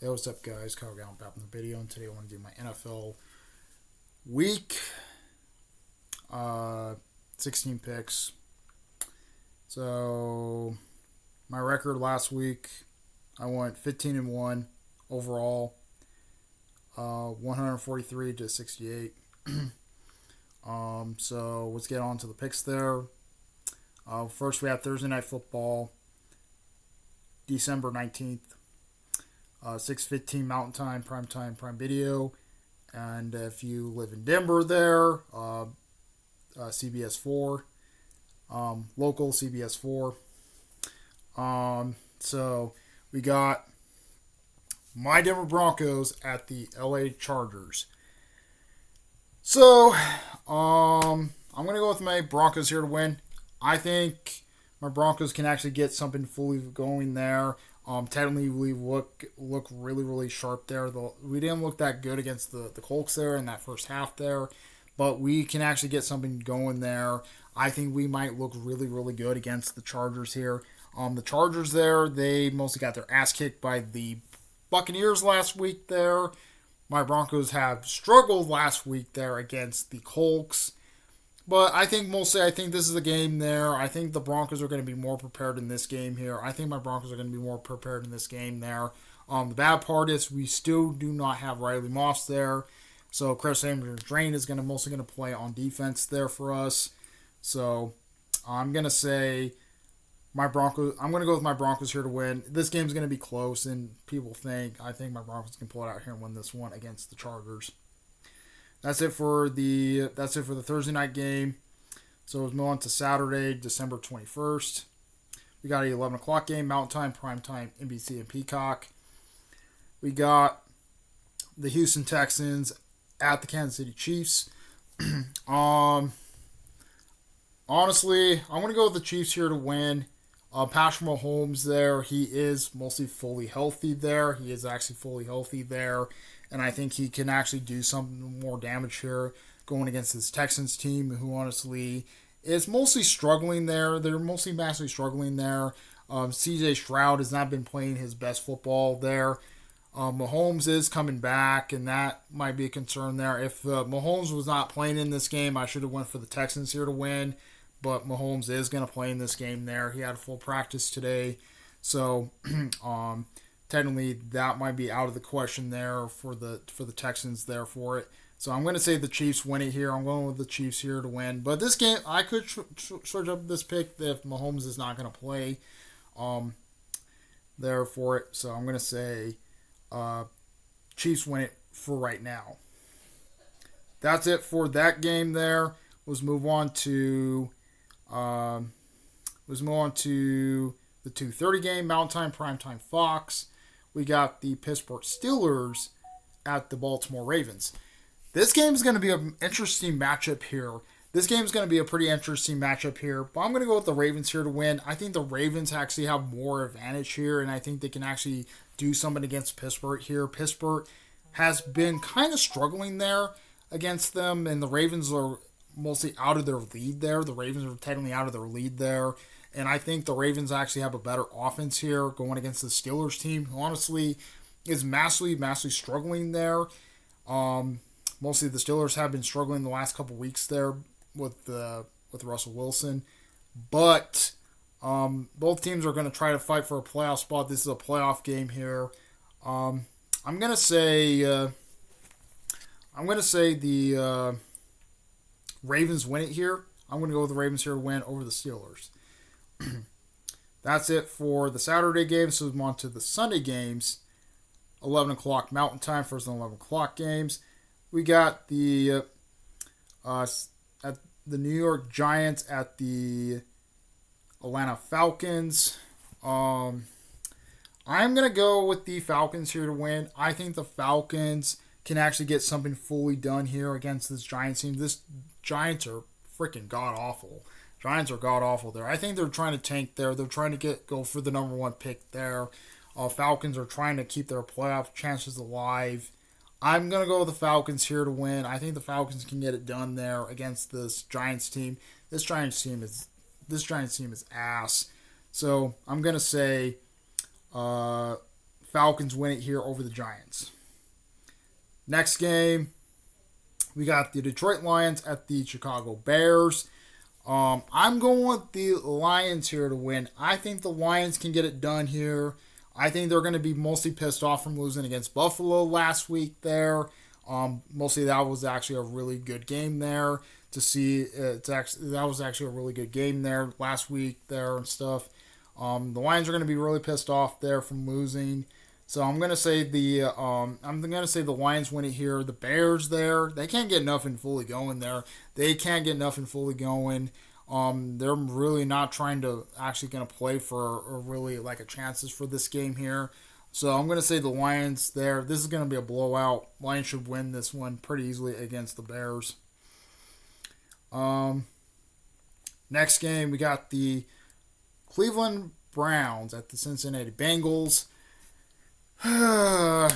Hey, what's up, guys? Kyle Gallant back in the video, and today I want to do my NFL week 16 picks. So, my record last week, I went 15-1 overall, 143 to 68. So let's get on to the picks there. First, we have Thursday Night Football, December 19th. 6:15 Mountain Time, Prime Video. And if you live in Denver there, CBS 4. Local CBS 4. So we got my Denver Broncos at the LA Chargers. So, I'm going to go with my Broncos here to win. I think my Broncos can actually get something fully going there. Technically, we look really, really sharp there. We didn't look that good against the Colts there in that first half there, but we can actually get something going there. I think we might look really, really good against the Chargers here. The Chargers there, they mostly got their ass kicked by the Buccaneers last week there. My Broncos have struggled last week there against the Colts. But I think this is a game there. I think the Broncos are going to be more prepared in this game here. I think my Broncos are going to be more prepared in this game there. The bad part is we still do not have Riley Moss there. So Chris Drain is mostly going to play on defense there for us. So I'm going to say I'm going to go with my Broncos here to win. This game's going to be close, and I think my Broncos can pull it out here and win this one against the Chargers. That's it for the Thursday night game. So let's move on to Saturday, December 21st. We got an 11 o'clock game, Mountain Time, Prime Time, NBC and Peacock. We got the Houston Texans at the Kansas City Chiefs. Honestly, I'm going to go with the Chiefs here to win. Patrick Mahomes there, he is mostly fully healthy there. He is actually fully healthy there. And I think he can actually do some more damage here going against this Texans team, who honestly is mostly struggling there. They're mostly massively struggling there. CJ Stroud has not been playing his best football there. Mahomes is coming back, and that might be a concern there. If Mahomes was not playing in this game, I should have went for the Texans here to win. But Mahomes is going to play in this game there. He had a full practice today. So, technically, that might be out of the question there for the Texans there for it. So I'm going to say the Chiefs win it here. I'm going with the Chiefs here to win. But this game, I could switch up this pick if Mahomes is not going to play there for it. So I'm going to say Chiefs win it for right now. That's it for that game there. Let's move on to the 2:30 game, Mountain Time, Primetime Fox. We got the Pittsburgh Steelers at the Baltimore Ravens. This game is going to be an interesting matchup here. This game is going to be a pretty interesting matchup here, but I'm going to go with the Ravens here to win. I think the Ravens actually have more advantage here, and I think they can actually do something against Pittsburgh here. Pittsburgh has been kind of struggling there against them, and the Ravens are mostly out of their lead there. The Ravens are technically out of their lead there. And I think the Ravens actually have a better offense here going against the Steelers team, who honestly is massively struggling there. Mostly the Steelers have been struggling the last couple weeks there with Russell Wilson. But both teams are going to try to fight for a playoff spot. This is a playoff game here. I'm going to say the Ravens win it here. I'm going to go with the Ravens here to win over the Steelers. That's it for the Saturday games. So we move on to the Sunday games. 11 o'clock Mountain Time, first and 11 o'clock games. We got the New York Giants at the Atlanta Falcons. I'm going to go with the Falcons here to win. I think the Falcons can actually get something fully done here against this Giants team. This Giants are freaking god-awful. Giants are god-awful there. I think they're trying to tank there. They're trying to go for the number one pick there. Falcons are trying to keep their playoff chances alive. I'm going to go with the Falcons here to win. I think the Falcons can get it done there against this Giants team. This Giants team is ass. So I'm going to say Falcons win it here over the Giants. Next game, we got the Detroit Lions at the Chicago Bears. I'm going with the Lions here to win. I think the Lions can get it done here. I think they're going to be mostly pissed off from losing against Buffalo last week there. Mostly that was actually a really good game there to see. That was actually a really good game there last week there and stuff. The Lions are going to be really pissed off there from losing. So I'm gonna say the Lions win it here. The Bears there, they can't get nothing fully going there. They're really not trying to actually gonna play for or really like a chances for this game here. So I'm gonna say the Lions there. This is gonna be a blowout. Lions should win this one pretty easily against the Bears. Next game we got the Cleveland Browns at the Cincinnati Bengals. I'm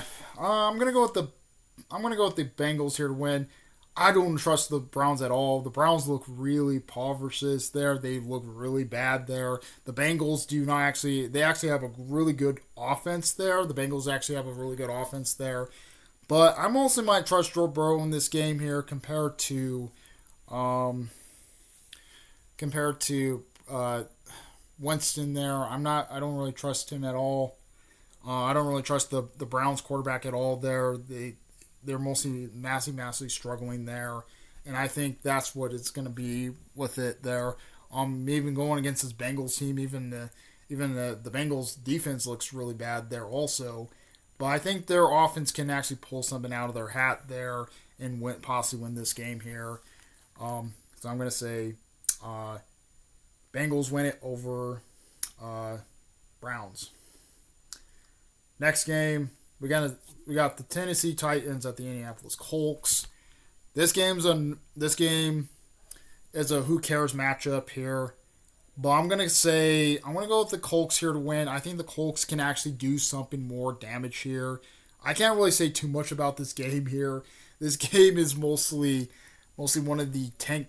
gonna go with the Bengals here to win. I don't trust the Browns at all. The Browns look really impoverished there. They look really bad there. The Bengals they actually have a really good offense there. The Bengals actually have a really good offense there. But I mostly might trust Joe Burrow in this game here compared to Winston there. I don't really trust him at all. I don't really trust the Browns quarterback at all there. They're mostly massively struggling there. And I think that's what it's going to be with it there. Even going against this Bengals team, even the Bengals defense looks really bad there also. But I think their offense can actually pull something out of their hat there and possibly win this game here. So I'm going to say Bengals win it over Browns. Next game, we got the Tennessee Titans at the Indianapolis Colts. This game is a who cares matchup here. But I'm gonna go with the Colts here to win. I think the Colts can actually do something more damage here. I can't really say too much about this game here. This game is mostly one of the tank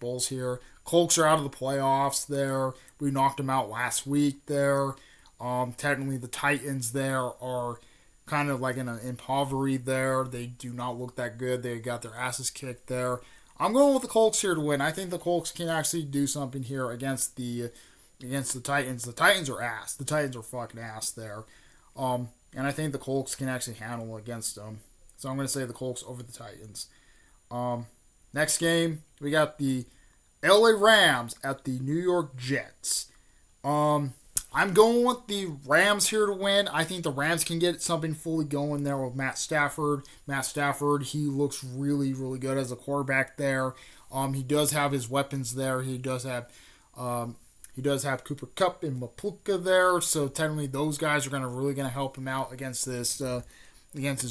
bowls here. Colts are out of the playoffs there. We knocked them out last week there. Technically, the Titans there are kind of like in an impoverished there. They do not look that good. They got their asses kicked there. I'm going with the Colts here to win. I think the Colts can actually do something here against the Titans. The Titans are ass. The Titans are fucking ass there. And I think the Colts can actually handle against them. So I'm going to say the Colts over the Titans. Next game, we got the LA Rams at the New York Jets. I'm going with the Rams here to win. I think the Rams can get something fully going there with Matt Stafford. Matt Stafford, he looks really, really good as a quarterback there. He does have his weapons there. He does have Cooper Kupp and Mapuka there. So technically, those guys are really gonna help him out against this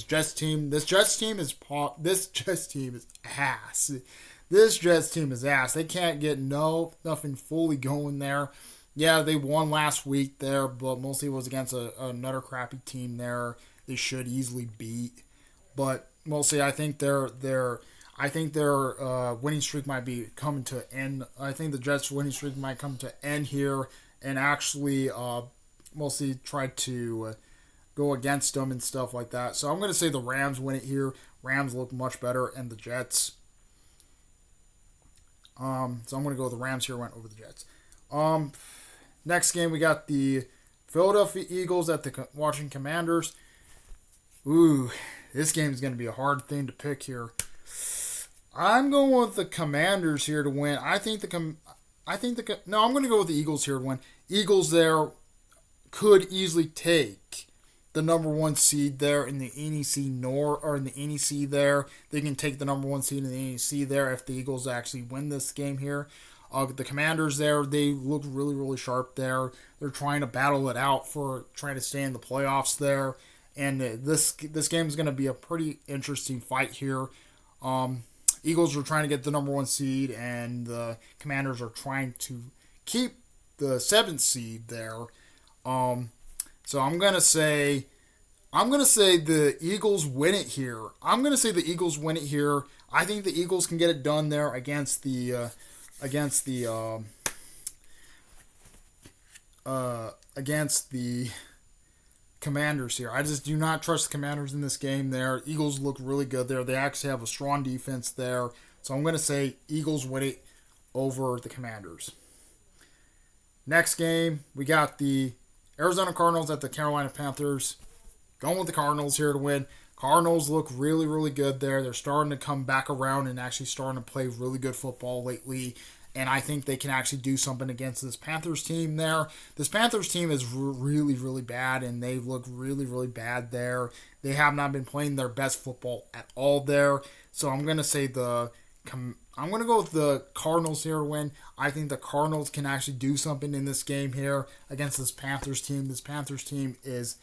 Jets team. This Jets team is ass. This Jets team is ass. They can't get nothing fully going there. Yeah, they won last week there, but mostly it was against another crappy team there. They should easily beat, but mostly I think their winning streak might be coming to end. I think the Jets' winning streak might come to end here, and actually mostly try to go against them and stuff like that. So I'm going to say the Rams win it here. Rams look much better, and the Jets. So I'm going to go with the Rams here, went over the Jets. Next game, we got the Philadelphia Eagles at the Washington Commanders. Ooh, this game is going to be a hard thing to pick here. I'm going with the Commanders here to win. I'm going to go with the Eagles here to win. Eagles there could easily take the number one seed there in the NEC North, or in the NEC there. They can take the number one seed in the NEC there if the Eagles actually win this game here. The Commanders there, they look really, really sharp there. They're trying to battle it out for trying to stay in the playoffs there. And this game is going to be a pretty interesting fight here. Eagles are trying to get the number one seed, and the Commanders are trying to keep the 7th seed there. So I'm gonna say the Eagles win it here. I think the Eagles can get it done there against the Commanders here. I just do not trust the Commanders in this game there. Eagles look really good there. They actually have a strong defense there. So I'm going to say Eagles win it over the Commanders. Next game, we got the Arizona Cardinals at the Carolina Panthers. Going with the Cardinals here to win. Cardinals look really, really good there. They're starting to come back around and actually starting to play really good football lately. And I think they can actually do something against this Panthers team there. This Panthers team is really, really bad, and they look really, really bad there. They have not been playing their best football at all there. So I'm going to say I'm going to go with the Cardinals here to win. I think the Cardinals can actually do something in this game here against this Panthers team. This Panthers team is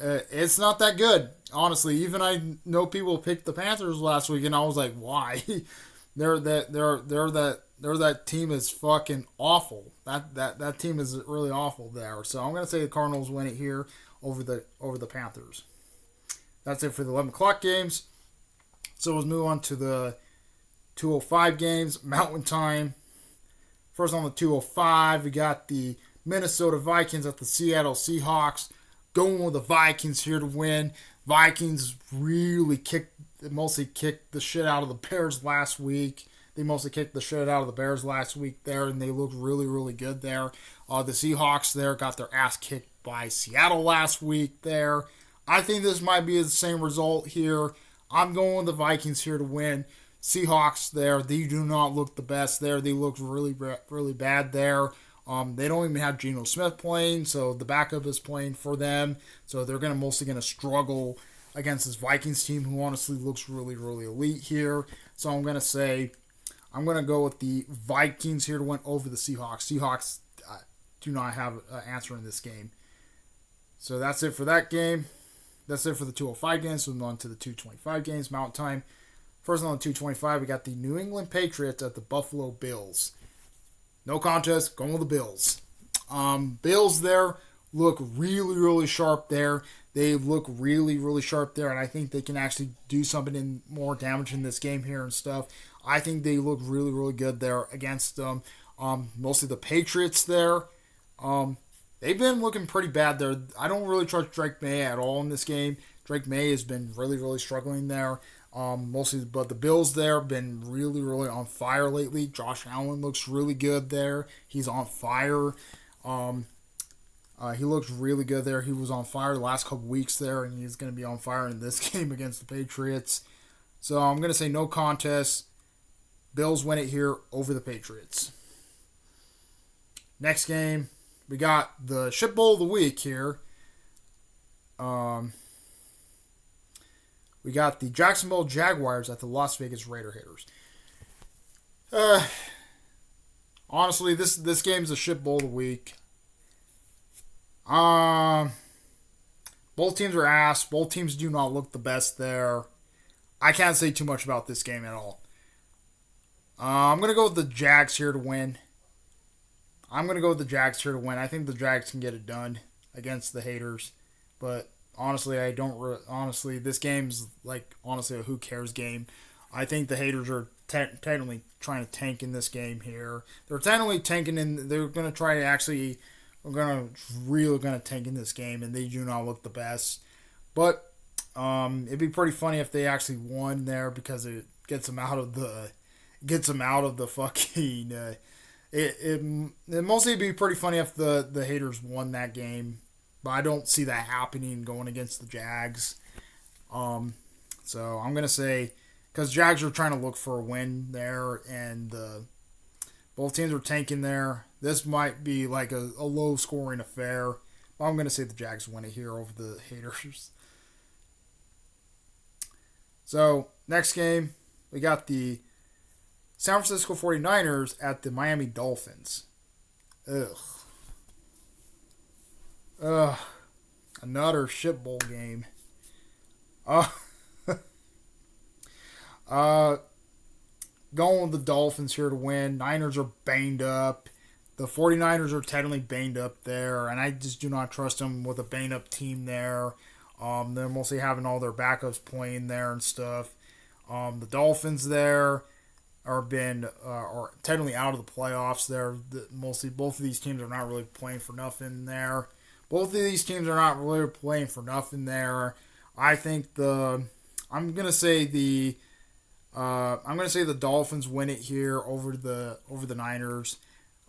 it's not that good, honestly. Even I know people picked the Panthers last week, and I was like, why? That team is fucking awful. That team is really awful there. So I'm gonna say the Cardinals win it here over the Panthers. That's it for the 11 o'clock games. So let's move on to the 2:05 games, Mountain Time. First on the 2:05, we got the Minnesota Vikings at the Seattle Seahawks. Going with the Vikings here to win. Vikings mostly kicked the shit out of the Bears last week. They mostly kicked the shit out of the Bears last week there, and they looked really, really good there. The Seahawks there got their ass kicked by Seattle last week there. I think this might be the same result here. I'm going with the Vikings here to win. Seahawks there, they do not look the best there. They look really, really bad there. They don't even have Geno Smith playing, so the backup is playing for them. So they're mostly going to struggle against this Vikings team, who honestly looks really, really elite here. So I'm going to go with the Vikings here to win over the Seahawks. Seahawks do not have an answer in this game. So that's it for that game. That's it for the 2:05 games. So we're on to the 2:25 games, Mountain Time. First on the 2:25, we got the New England Patriots at the Buffalo Bills. No contest, going with the Bills. Bills there look really, really sharp there. They look really, really sharp there, and I think they can actually do something in more damage in this game here and stuff. I think they look really, really good there against mostly the Patriots there. They've been looking pretty bad there. I don't really trust Drake May at all in this game. Drake May has been really, really struggling there. But the Bills there have been really, really on fire lately. Josh Allen looks really good there. He's on fire. He looks really good there. He was on fire the last couple weeks there, and he's going to be on fire in this game against the Patriots. So I'm going to say no contest. Bills win it here over the Patriots. Next game, we got the Shit Bowl of the week here. We got the Jacksonville Jaguars at the Las Vegas Raider Haters. Honestly, this game's a Shit Bowl of the week. Both teams are ass. Both teams do not look the best there. I can't say too much about this game at all. I'm going to go with the Jags here to win. I think the Jags can get it done against the Haters. But honestly, honestly, this game's honestly a who cares game. I think the Haters are technically trying to tank in this game here. They're technically tanking in. They're going to try to actually. Really going to tank in this game, and they do not look the best. But it'd be pretty funny if they actually won there, because it gets them out of the fucking. It mostly be pretty funny if the Haters won that game, but I don't see that happening going against the Jags. So I'm gonna say, because Jags are trying to look for a win there, and both teams are tanking there. This might be like a low scoring affair, but I'm gonna say the Jags win it here over the Haters. So next game, we got the San Francisco 49ers at the Miami Dolphins. Another shit bowl game. Going with the Dolphins here to win. Niners are banged up. The 49ers are technically banged up there, and I just do not trust them with a banged up team there. They're mostly having all their backups playing there and stuff. The Dolphins there are technically out of the playoffs there. Mostly both of these teams are not really playing for nothing there. Both of these teams are not really playing for nothing there. I think I'm gonna say the Dolphins win it here over the Niners.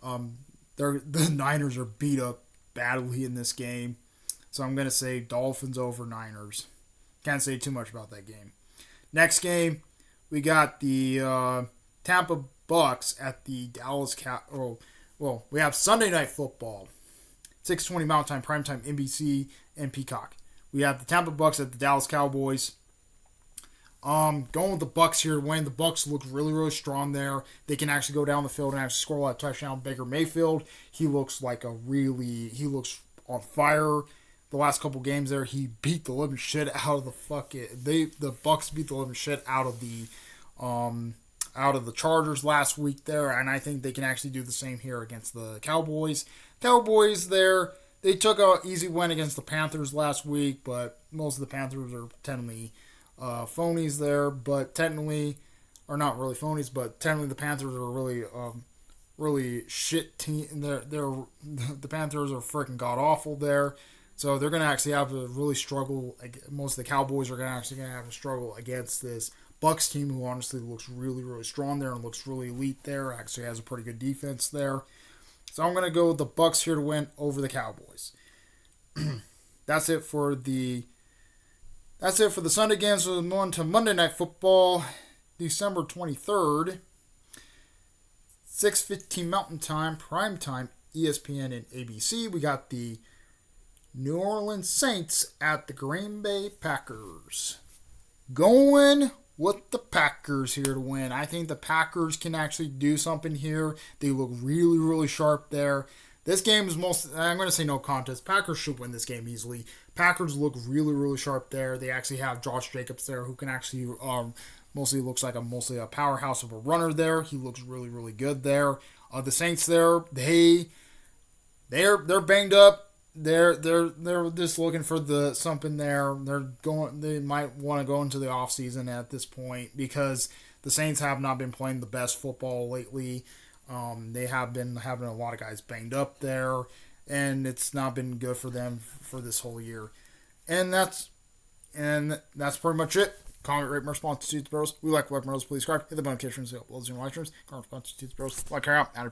The Niners are beat up badly in this game, so I'm gonna say Dolphins over Niners. Can't say too much about that game. Next game, we got the Tampa Bucks at the Dallas we have Sunday Night Football, 6:20 Mountain Time, primetime, NBC and Peacock. We have the Tampa Bucks at the Dallas Cowboys. Going with the Bucks here to win. The Bucks look really, really strong there. They can actually go down the field and actually score a lot of touchdowns. Baker Mayfield, he looks on fire. The last couple games there, he beat the living shit out of the Bucks beat the living shit out of the Chargers last week there, and I think they can actually do the same here against the Cowboys. Cowboys there, they took an easy win against the Panthers last week, but most of the Panthers are technically phonies there, but technically, or not really phonies, but technically the Panthers are really shit team. The Panthers are freaking god awful there. So they're going to actually have to really struggle. Most of the Cowboys are going to have to struggle against this Bucks team, who honestly looks really, really strong there and looks really elite there. Actually has a pretty good defense there. So I'm going to go with the Bucks here to win over the Cowboys. That's it for the Sunday games. So we're on to Monday Night Football, December 23rd, 6:15 Mountain Time, prime time, ESPN and ABC. We got the New Orleans Saints at the Green Bay Packers. Going with the Packers here to win. I think the Packers can actually do something here. They look really, really sharp there. This game is I'm going to say no contest. Packers should win this game easily. Packers look really, really sharp there. They actually have Josh Jacobs there, who can actually mostly looks like a powerhouse of a runner there. He looks really, really good there. The Saints there, they're banged up. They're just looking for something there. They might want to go into the offseason at this point, because the Saints have not been playing the best football lately. They have been having a lot of guys banged up there, and it's not been good for them for this whole year. And that's pretty much it. Comment, rate, my response to the Bros. We like Bros. Please subscribe. Hit the notifications so you upload your live streams. Comment, response to the Bros. Like her out. Out of peace.